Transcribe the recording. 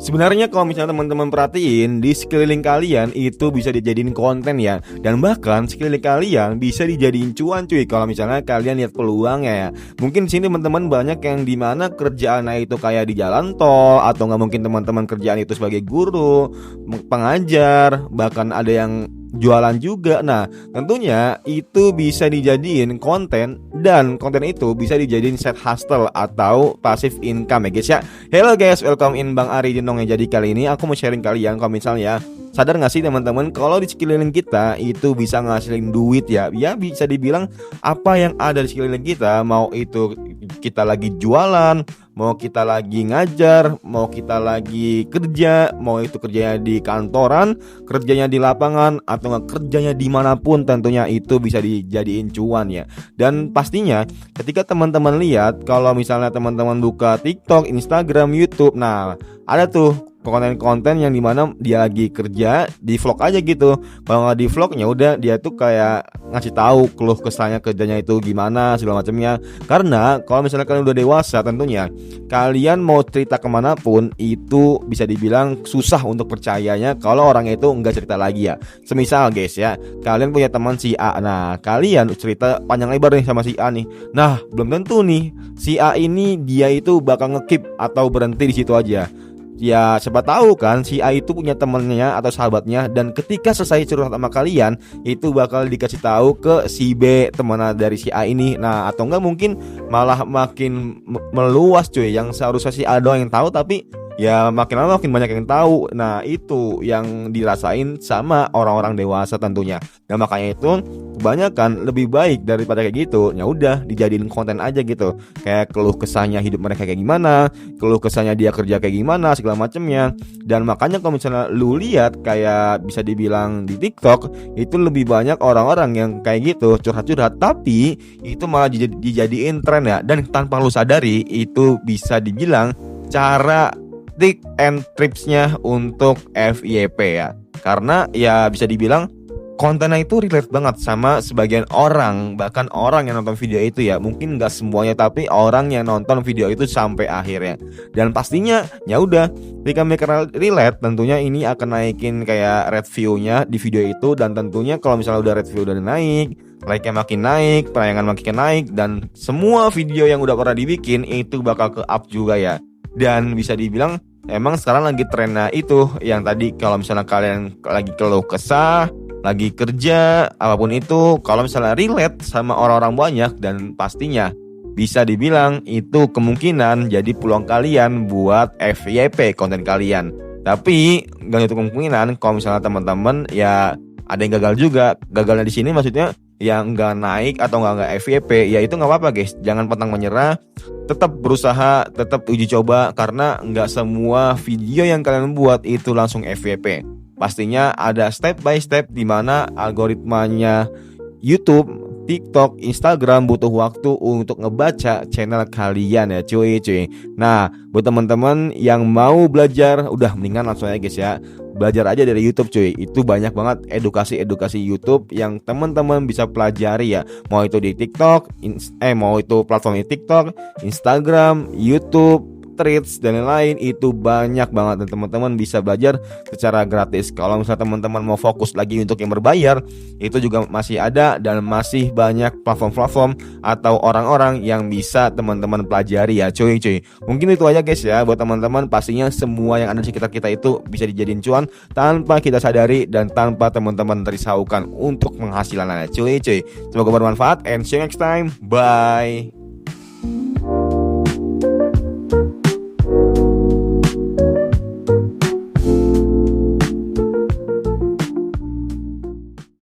Sebenarnya kalau misalnya teman-teman perhatiin, di sekeliling kalian itu bisa dijadiin konten ya. Dan bahkan sekeliling kalian bisa dijadiin cuan cuy, kalau misalnya kalian lihat peluangnya ya. Mungkin di sini teman-teman banyak yang dimana kerjaannya itu kayak di jalan tol, atau nggak mungkin teman-teman kerjaan itu sebagai guru, pengajar, bahkan ada yang jualan juga. Nah, tentunya itu bisa dijadiin konten, dan konten itu bisa dijadiin side hustle atau passive income ya guys ya. Hello guys, welcome in Bang Ari Jenong ya. Jadi kali ini aku mau sharing kalian, kalau misalnya sadar gak sih teman-teman kalau di sekeliling kita itu bisa ngasilin duit ya. Ya bisa dibilang apa yang ada di sekeliling kita, mau itu kita lagi jualan, mau kita lagi ngajar, mau kita lagi kerja, mau itu kerjanya di kantoran, kerjanya di lapangan, atau nggak kerjanya dimanapun, tentunya itu bisa dijadiin cuan ya. Dan pastinya ketika teman-teman lihat, kalau misalnya teman-teman buka TikTok, Instagram, YouTube, nah ada tuh konten-konten yang dimana dia lagi kerja di vlog aja gitu. Kalau nggak di vlognya udah dia tuh kayak ngasih tahu keluh kesahnya kerjanya itu gimana segala macamnya. Karena kalau misalnya kalian udah dewasa, tentunya kalian mau cerita kemanapun itu bisa dibilang susah untuk percayanya kalau orang itu nggak cerita lagi ya. Semisal guys ya, kalian punya teman si A, nah kalian cerita panjang lebar nih sama si A nih. Nah belum tentu nih si A ini dia itu bakal nge-keep atau berhenti di situ aja. Ya siapa tahu kan si A itu punya temennya atau sahabatnya, dan ketika selesai curhat sama kalian itu bakal dikasih tahu ke si B, teman dari si A ini. Nah atau enggak mungkin malah makin meluas cuy, yang seharusnya si A doang yang tahu, tapi ya makin lama makin banyak yang tahu. Nah itu yang dirasain sama orang-orang dewasa tentunya. Nah makanya itu kebanyakan lebih baik daripada kayak gitu, ya udah dijadiin konten aja gitu. Kayak keluh kesahnya hidup mereka kayak gimana, keluh kesahnya dia kerja kayak gimana segala macemnya. Dan makanya kalau misalnya lu lihat kayak bisa dibilang di TikTok itu lebih banyak orang-orang yang kayak gitu curhat-curhat, tapi itu malah dijadiin tren ya. Dan tanpa lu sadari itu bisa dibilang cara tips and tripsnya untuk FYP ya. Karena ya bisa dibilang kontennya itu relate banget sama sebagian orang, bahkan orang yang nonton video itu ya. Mungkin gak semuanya, tapi orang yang nonton video itu sampai akhirnya. Dan pastinya ya udah, ketika mereka relate, tentunya ini akan naikin kayak rate view-nya di video itu. Dan tentunya kalau misalnya udah rate view udah naik, like-nya makin naik, penayangan makin naik, dan semua video yang udah pernah dibikin itu bakal ke up juga ya. Dan bisa dibilang emang sekarang lagi trennya itu yang tadi, kalau misalnya kalian lagi keluh kesah, lagi kerja, apapun itu, kalau misalnya relate sama orang-orang banyak, dan pastinya bisa dibilang itu kemungkinan jadi peluang kalian buat FYP konten kalian. Tapi gak itu kemungkinan kalau misalnya teman-teman ya ada yang gagal juga. Gagalnya di sini maksudnya yang nggak naik atau nggak FYP, ya itu nggak apa-apa guys, jangan pantang menyerah, tetap berusaha, tetap uji coba, karena nggak semua video yang kalian buat itu langsung FYP. Pastinya ada step by step di mana algoritmanya YouTube, TikTok, Instagram butuh waktu untuk ngebaca channel kalian ya cuy. Nah buat teman-teman yang mau belajar, udah mendingan langsung aja guys ya, belajar aja dari YouTube cuy. Itu banyak banget edukasi YouTube yang teman-teman bisa pelajari ya. Mau itu di TikTok, mau itu platform di TikTok, Instagram, YouTube, Threads dan lain-lain, itu banyak banget, dan teman-teman bisa belajar secara gratis. Kalau misalnya teman-teman mau fokus lagi untuk yang berbayar, itu juga masih ada, dan masih banyak platform-platform atau orang-orang yang bisa teman-teman pelajari ya cuy. Mungkin itu aja guys ya buat teman-teman. Pastinya semua yang ada di sekitar kita itu bisa dijadiin cuan tanpa kita sadari dan tanpa teman-teman terisaukan untuk penghasilannya cuy. Semoga bermanfaat and see you next time. Bye.